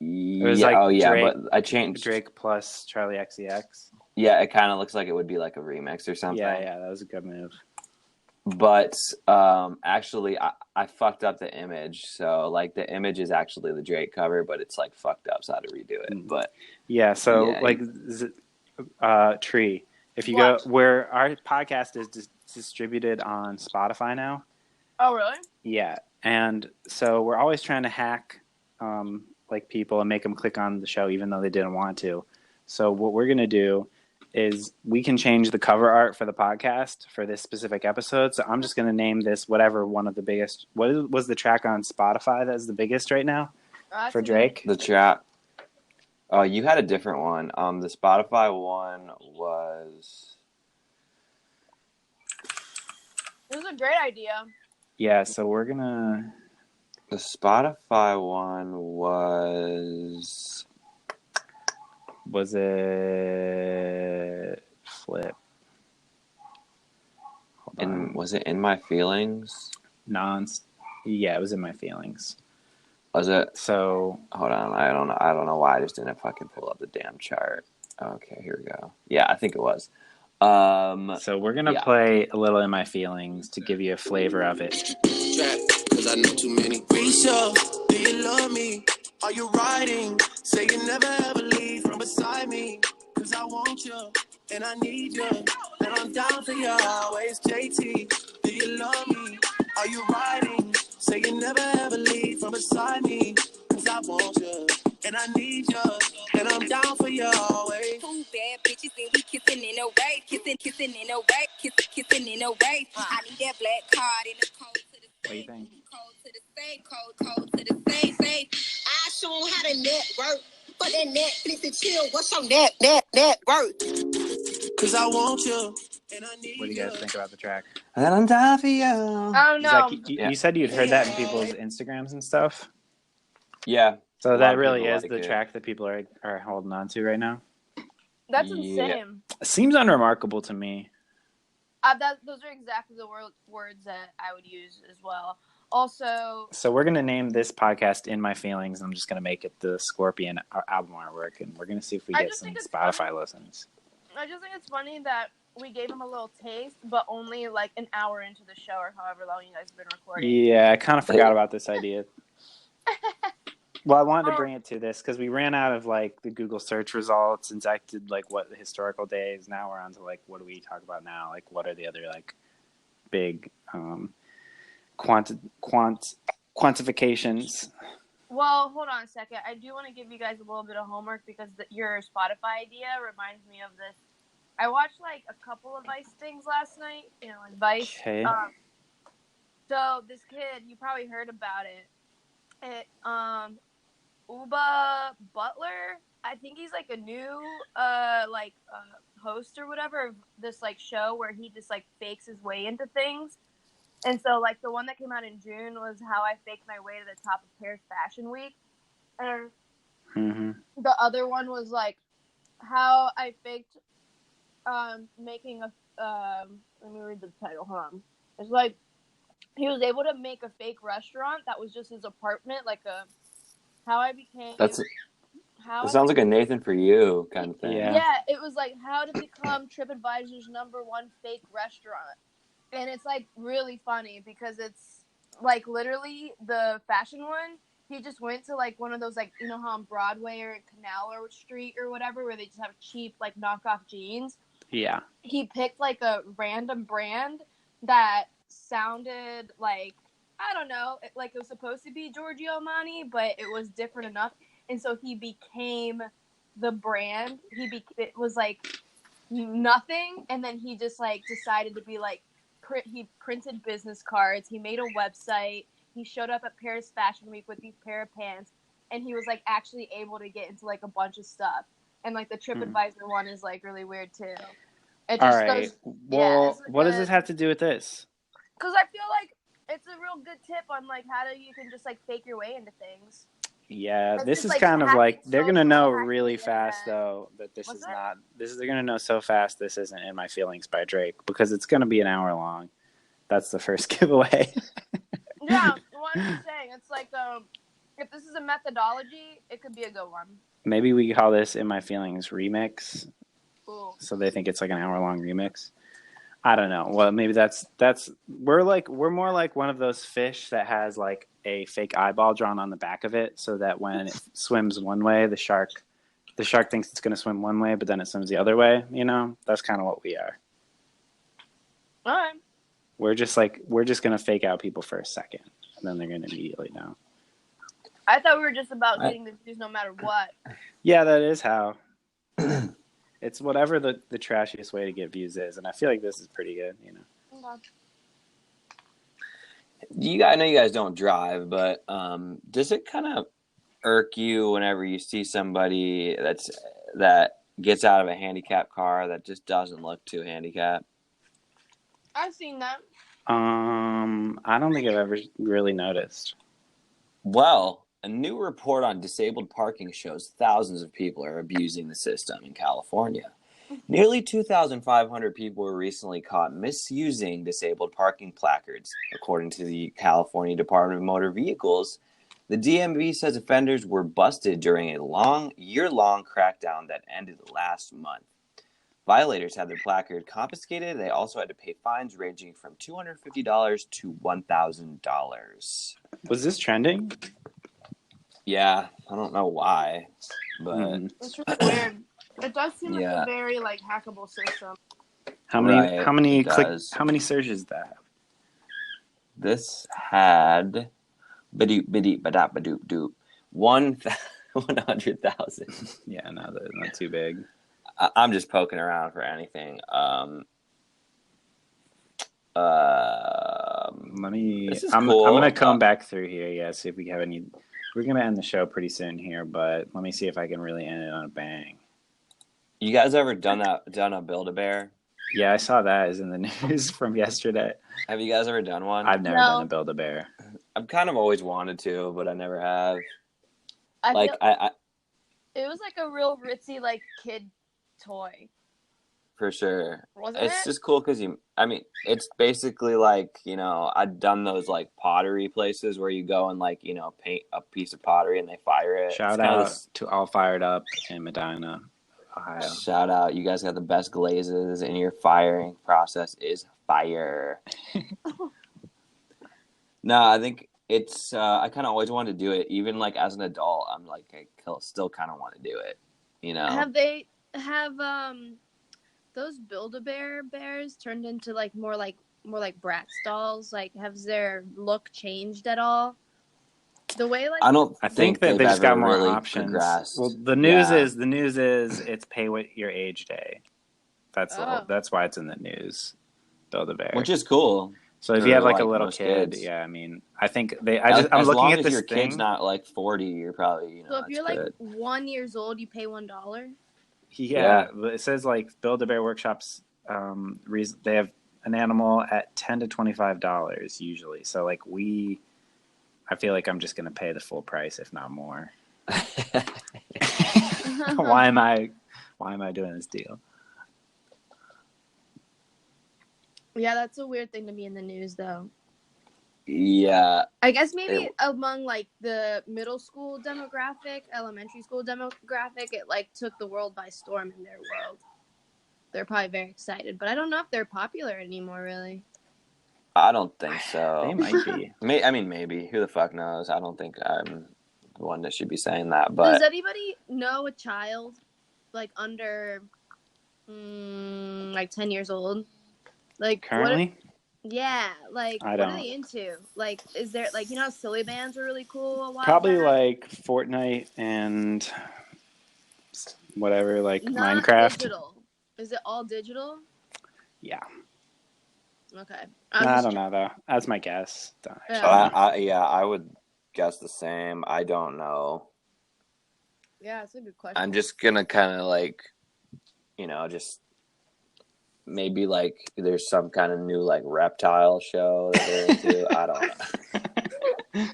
It was Yeah, like Drake, but I changed Drake plus Charlie XCX. Yeah, it kind of looks like it would be like a remix or something. Yeah, that was a good move. But actually, I fucked up the image. So like the image is actually the Drake cover, but it's like fucked up, so I had to redo it. But yeah, so like Tree, if you go where our podcast is distributed on Spotify now. Oh, really? Yeah, and so we're always trying to hack like people and make them click on the show even though they didn't want to. So what we're gonna do is we can change the cover art for the podcast for this specific episode. So I'm just gonna name this whatever one of the biggest. What was the track on Spotify that's the biggest right now for Drake? The track. Oh, you had a different one. The Spotify one was. It was a great idea. Yeah, so we're gonna. The Spotify one was. Was it Flip? Was it In My Feelings? Yeah, it was In My Feelings. Was it? So hold on, I don't know why I just didn't fucking pull up the damn chart. Okay, here we go. Yeah, I think it was. So we're gonna play a little In My Feelings to give you a flavor of it. Cause I know too many. Risha, do you love me? Are you riding? Say you never ever leave from beside me. Cause I want you and I need you. And I'm down for you always. JT, do you love me? Are you riding? Say you never ever leave from beside me. Cause I want you and I need you. And I'm down for you always. Two bad bitches and we kissing in a way. Kissing in a way. Kissing in a way. I need that black card in the cold to the What do you think? Cold to the same, cold to the same. I show them how to network. But that Netflix and chill, what's your net worth? Cause I want you and I need you. What do you guys think about the track? And I'm down for you. Oh, no. Zach, you said you'd heard that in people's Instagrams and stuff? Yeah. So that really is the track that people are holding on to right now? That's insane. It seems unremarkable to me. Those are exactly the words that I would use as well. Also, so we're going to name this podcast In My Feelings. I'm just going to make it the Scorpion album artwork, and we're going to see if we get some Spotify listens. I just think it's funny that we gave him a little taste, but only like an hour into the show or however long you guys have been recording. Yeah, I kind of forgot about this idea. Well, I wanted to bring it to this because we ran out of like the Google search results and Zach did like what the historical days. Now we're on to like what do we talk about now? Like what are the other like big quantifications? Well, hold on a second. I do want to give you guys a little bit of homework because your Spotify idea reminds me of this. I watched like a couple of Vice things last night, like Vice. Okay. So this kid, you probably heard about it. Uba Butler, I think he's like a new host or whatever of this like show where he just like fakes his way into things. And so like the one that came out in June was How I Faked My Way to the Top of Paris Fashion Week. And the other one was like How I Faked making a let me read the title, hold on. It's like he was able to make a fake restaurant that was just his apartment, like how I became. That sounds like a Nathan for You kind of thing. Yeah, it was like how to become TripAdvisor's #1 fake restaurant, and it's like really funny because it's like literally the fashion one. He just went to like one of those like how on Broadway or Canal or Street or whatever where they just have cheap like knockoff jeans. Yeah. He picked like a random brand that sounded like I don't know, like it was supposed to be Giorgio Armani, but it was different enough, and so he became the brand. It was like nothing, and then he just like decided to be like he printed business cards. He made a website. he showed up at Paris Fashion Week with these pair of pants, and he was like actually able to get into like a bunch of stuff. And like the TripAdvisor one is like really weird too. It just goes. Well, yeah, what does this have to do with this? Because I feel like it's a real good tip on like how you can just like fake your way into things. Yeah, It's this just, is like, kind of like they're gonna know hacking really the fast internet. though that this What's is that? not. They're gonna know so fast this isn't "In My Feelings" by Drake because it's gonna be an hour long. That's the first giveaway. Yeah, well, I'm just saying it's like if this is a methodology, it could be a good one. Maybe we call this "In My Feelings" remix, Cool. so they think it's like an hour long remix. I don't know. Well, maybe that's we're more like one of those fish that has like a fake eyeball drawn on the back of it, so that when it swims one way, the shark thinks it's going to swim one way, but then it swims the other way. You know, that's kind of what we are. All right. We're just going to fake out people for a second, and then they're going to immediately know. I thought we were just about getting the views no matter what. Yeah, that is how. It's whatever the trashiest way to get views is, and I feel like this is pretty good, you know. Okay. I know you guys don't drive, but does it kind of irk you whenever you see somebody that gets out of a handicapped car that just doesn't look too handicapped? I've seen that. I don't think I've ever really noticed. Well, a new report on disabled parking shows thousands of people are abusing the system in California. Nearly 2,500 people were recently caught misusing disabled parking placards. According to the California Department of Motor Vehicles, the DMV says offenders were busted during a year-long crackdown that ended last month. Violators had their placard confiscated. They also had to pay fines ranging from $250 to $1,000. Was this trending? Yeah, I don't know why, but It's really weird. It does seem like a very like hackable system. How many searches that have? This had 100,000. Yeah, no, that's not too big. I'm just poking around for anything. I'm gonna come back through here. Yeah, see if we have any. We're gonna end the show pretty soon here, but let me see if I can really end it on a bang. You guys ever done a Build-A-Bear? Yeah, I saw that is in the news from yesterday. Have you guys ever done one? I've never done a Build-A-Bear. I've kind of always wanted to, but I never have. It was like a real ritzy like kid toy. For sure. Wasn't it's it? just cool because it's basically like, I've done those like pottery places where you go and like, paint a piece of pottery and they fire it. Shout out to All Fired Up in Medina, Ohio. Shout out. You guys got the best glazes and your firing process is fire. No, I think it's, I kind of always wanted to do it. Even like as an adult, I'm like, I still kind of want to do it, Have those Build-A-Bear bears turned into like more like Bratz dolls? Like, has their look changed at all? The way like I think that they just got more options. Well, the news is it's pay what your age day. That's why it's in the news. Build-A-Bear, which is cool. So if you have like a little kid, kids. Yeah, I mean, I think I'm looking at this your kid's not like 40, you're probably So if you're like 1 year old, you pay $1. Yeah, it says like Build-A-Bear workshops. They have an animal at $10 to $25 usually. So like I feel like I'm just gonna pay the full price, if not more. Why am I doing this deal? Yeah, that's a weird thing to be in the news, though. Yeah. I guess maybe among, like, the middle school demographic, elementary school demographic, it, like, took the world by storm in their world. They're probably very excited, but I don't know if they're popular anymore, really. I don't think so. They might be. Maybe. Who the fuck knows? I don't think I'm the one that should be saying that, but... Does anybody know a child, like, under, like, 10 years old? Like currently? What are they into? Like, is there like how silly bands were really cool a while Probably back? Like Fortnite and whatever, like Minecraft. Digital. Is it all digital? Yeah. Okay. I don't know though. That's my guess. I would guess the same. I don't know. Yeah, it's a good question. I'm just gonna kind of like, just maybe like there's some kind of new like reptile show that they're into. I don't know.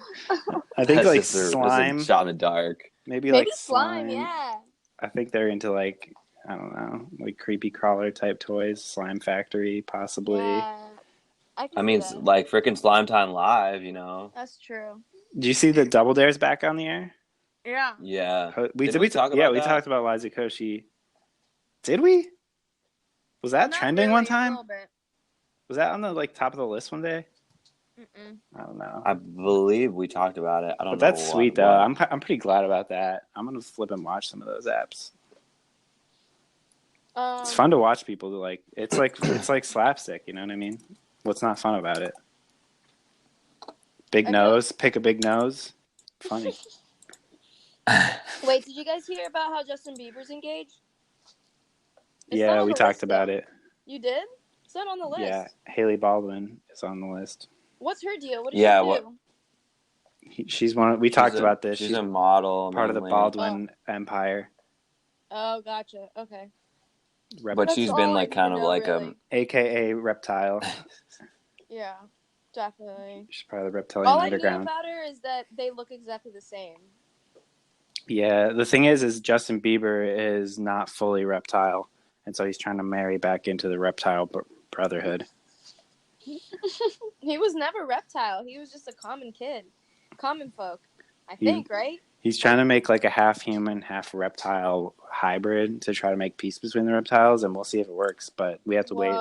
I think That's like just a slime. shot in the dark. Maybe like slime. Yeah. I think they're into like, I don't know, like creepy crawler type toys, Slime Factory, possibly. Yeah. I mean, like freaking Slime Time Live, That's true. Do you see the Double Dare's back on the air? Yeah. Yeah. We talked about Liza Koshy. Did we? Was that trending one time? A little bit. Was that on the like top of the list one day? Mm-mm. I don't know. I believe we talked about it. I don't know. But that's sweet though. I'm pretty glad about that. I'm gonna flip and watch some of those apps. It's fun to watch people do like it's like slapstick. You know what I mean? What's not fun about it? Big nose. Pick a big nose. Funny. Wait, did you guys hear about how Justin Bieber's engaged? Yeah, we talked about it. You did? It's not on the list. Yeah, Hailey Baldwin is on the list. What's her deal? What does she do? She's one. We talked about this. She's a model, part of the Baldwin empire. Oh, gotcha. Okay. But she's been like kind of like AKA reptile. Yeah, definitely. She's part of the reptilian underground. All I know about her is that they look exactly the same. Yeah, the thing is Justin Bieber is not fully reptile, and so he's trying to marry back into the reptile brotherhood. He was never reptile. He was just a common kid, common folk. I think, right? He's trying to make like a half human, half reptile hybrid to try to make peace between the reptiles, and we'll see if it works. But we have to wait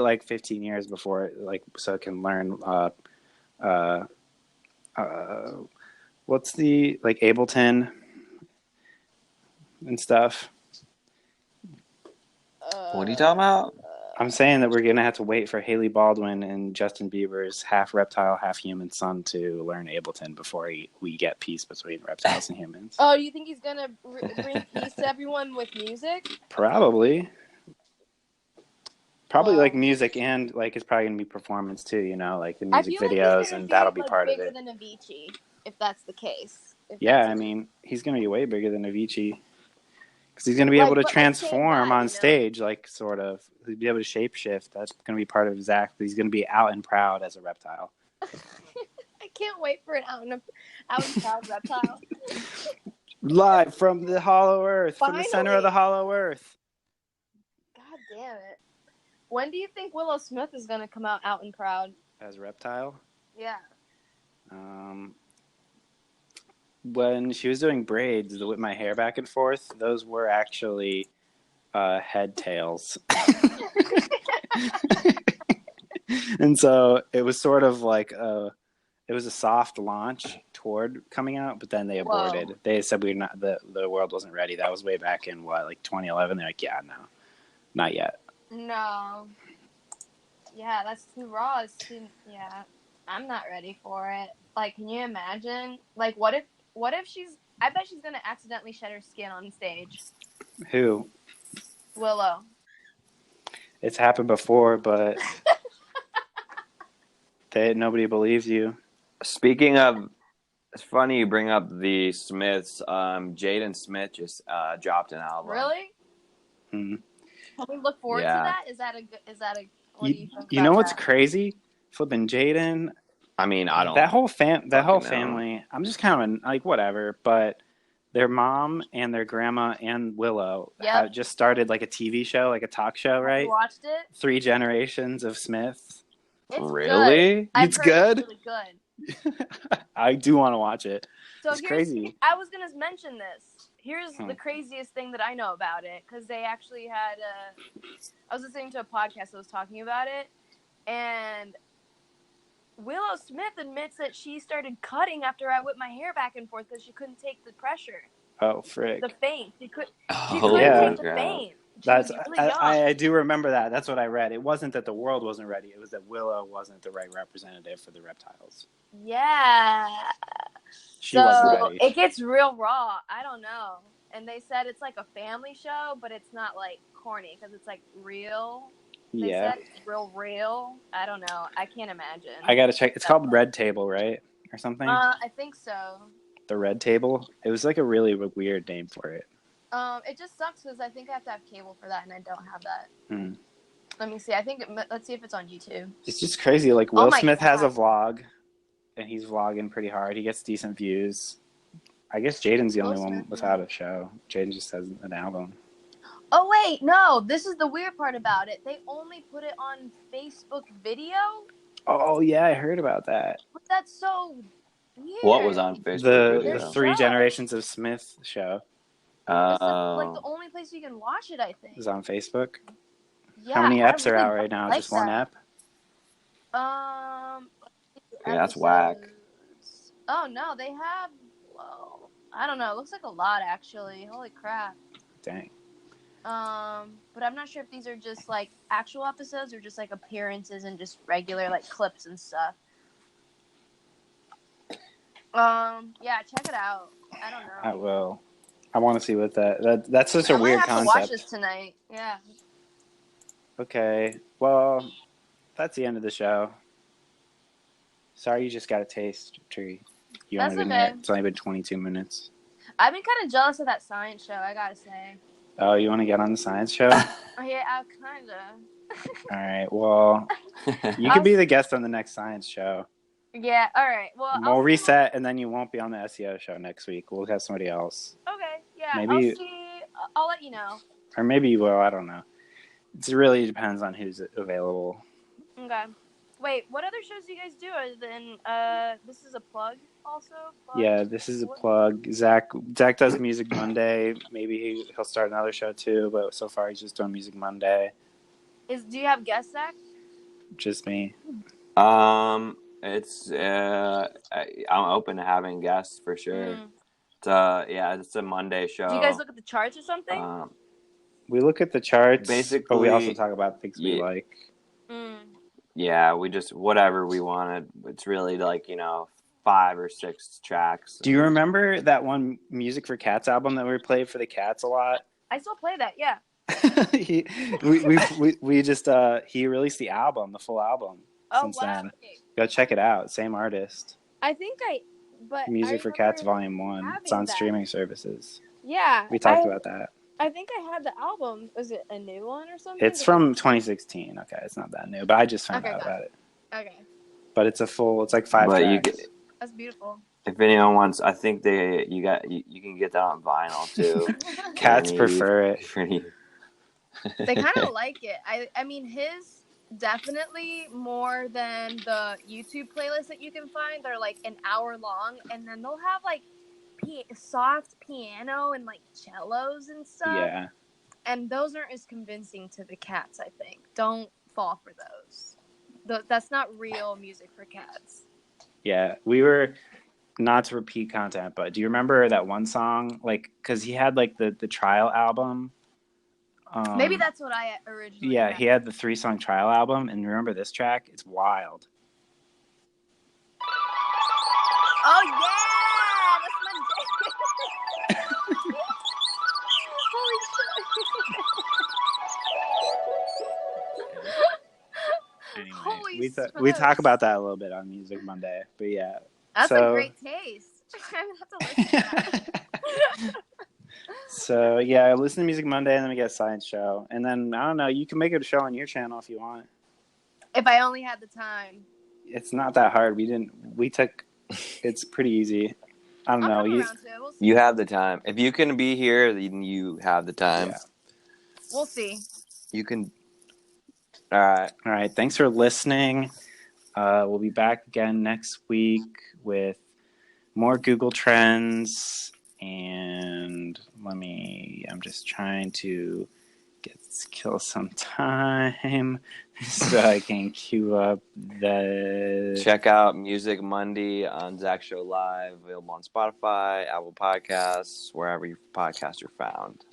like 15 years before it, like so it can learn. What's the like Ableton and stuff? What are you talking about? I'm saying that we're gonna have to wait for Hailey Baldwin and Justin Bieber's half reptile, half human son to learn Ableton before we get peace between reptiles and humans. Oh, you think he's gonna bring peace to everyone with music? Probably like music, and like it's probably gonna be performance too. Like the music videos, and that'll be part of it. Bigger than Avicii, if that's the case. I mean, he's gonna be way bigger than Avicii. Because he's going to be able to transform on stage, like, sort of. He'll be able to shapeshift. That's going to be part of Zach. He's going to be out and proud as a reptile. I can't wait for an out and proud reptile. Live from the hollow earth, from the center of the hollow earth. God damn it. When do you think Willow Smith is going to come out and proud? As a reptile? Yeah. When she was doing braids to whip my hair back and forth, those were actually head tails. And so it was sort of like it was a soft launch toward coming out, but then they aborted. Whoa. They said the world wasn't ready. That was way back in 2011. They're like, yeah, no, not yet. No. Yeah, that's too raw. Yeah, I'm not ready for it. Like, can you imagine? Like, what if I bet she's going to accidentally shed her skin on stage. Who? Willow. It's happened before, but nobody believes you. Speaking of, it's funny you bring up the Smiths. Jaden Smith just dropped an album. Really? Mm-hmm. Can we look forward to that? Is that a what do you think you know what's crazy? Flipping Jaden. I mean, I don't. That whole family. I'm just kind of like whatever. But their mom and their grandma and Willow have just started like a TV show, like a talk show, right? You watched it? 3 generations of Smiths. It's really? Good. It's good. It's really good. I do want to watch it. So it's crazy. I was gonna mention this. Here's the craziest thing that I know about it, because they actually had. I was listening to a podcast that was talking about it, and Willow Smith admits that she started cutting after I whipped my hair back and forth because she couldn't take the pressure. Oh, frick. The faint. She couldn't take the faint. I do remember that. That's what I read. It wasn't that the world wasn't ready. It was that Willow wasn't the right representative for the reptiles. Yeah. She wasn't ready. It gets real raw. I don't know. And they said it's like a family show, but it's not like corny because it's like real. They Yeah. said it's real. I don't know. I can't imagine. I gotta check. It's called Red Table, right? Or something? I think so. The Red Table? It was like a really weird name for it. It just sucks because I think I have to have cable for that, and I don't have that. Hmm. Let me see. Let's see if it's on YouTube. It's just crazy. Like, Will Smith God. has a vlog, and he's vlogging pretty hard. He gets decent views. I guess Jaden's the only one without a show. Jaden just has an album. Oh, wait. No, this is the weird part about it. They only put it on Facebook video? Oh, yeah, I heard about that. But that's so weird. What was on Facebook? The Three Generations of Smith show. It's the only place you can watch it, I think. Is on Facebook. Yeah, how many apps are out right now? Like just one app? Yeah, that's whack. Oh, no, they have... Whoa. I don't know. It looks like a lot, actually. Holy crap. Dang. But I'm not sure if these are just, like, actual episodes or just, like, appearances and just regular, like, clips and stuff. Yeah, check it out. I don't know. I will. I want to see what that's such a weird concept. I might have to watch this tonight. Yeah. Okay. Well, that's the end of the show. Sorry you just got a taste, Tree. That's okay. There. It's only been 22 minutes. I've been kind of jealous of that science show, I gotta say. Oh, you want to get on the science show? Yeah, I kind of. All right. Well, you could be the guest on the next science show. Yeah. All right. Well, we'll reset, and then you won't be on the SEO show next week. We'll have somebody else. Okay. Yeah. Maybe. I'll see. I'll let you know. Or maybe you will. I don't know. It really depends on who's available. Okay. Wait, what other shows do you guys do other than this is a plug also? Yeah, this is a plug. Zach does Music Monday. Maybe he'll start another show too, but so far he's just doing Music Monday. Do you have guests, Zach? Just me. It's I'm open to having guests for sure. It's a Monday show. Do you guys look at the charts or something? We look at the charts, basically, but we also talk about things we like. Yeah, we just whatever we wanted. It's really like 5 or 6 tracks. Do you remember that one Music for Cats album that we played for the cats a lot? I still play that. Yeah. He released the album, the full album. Since then. Go check it out. Same artist. I think Music for Cats Volume 1. It's on streaming services. Yeah. We talked about that. I think I had the album. Was it a new one or something? It's from 2016. Okay, it's not that new, but I just found out about it. Okay. But it's like 5 tracks. That's beautiful. If anyone wants, I think you can get that on vinyl too. Cats prefer it. They kind of like it. I mean, his definitely more than the YouTube playlists that you can find. They're like an hour long, and then they'll have like soft piano and like cellos and stuff. Yeah. And those aren't as convincing to the cats, I think. Don't fall for those. That's not real music for cats. Yeah, we were not to repeat content, but do you remember that one song? Like, because he had like the trial album. Maybe that's what I originally. Yeah, he had the 3-song trial album, and remember this track? It's wild. Oh yeah, that's my day. Holy shit. Anyway, we talk about that a little bit on Music Monday, but yeah. That's a great taste. I have to listen to that. So yeah, listen to Music Monday, and then we get a science show, and then I don't know. You can make it a show on your channel if you want. If I only had the time. It's not that hard. It's pretty easy. I don't know. You have the time. If you can be here, then you have the time. Yeah. We'll see. You can. All right. Thanks for listening. We'll be back again next week with more Google Trends. And I'm just trying to kill some time so I can queue up the... Check out Music Monday on Zach Show Live, available on Spotify, Apple Podcasts, wherever your podcasts are found.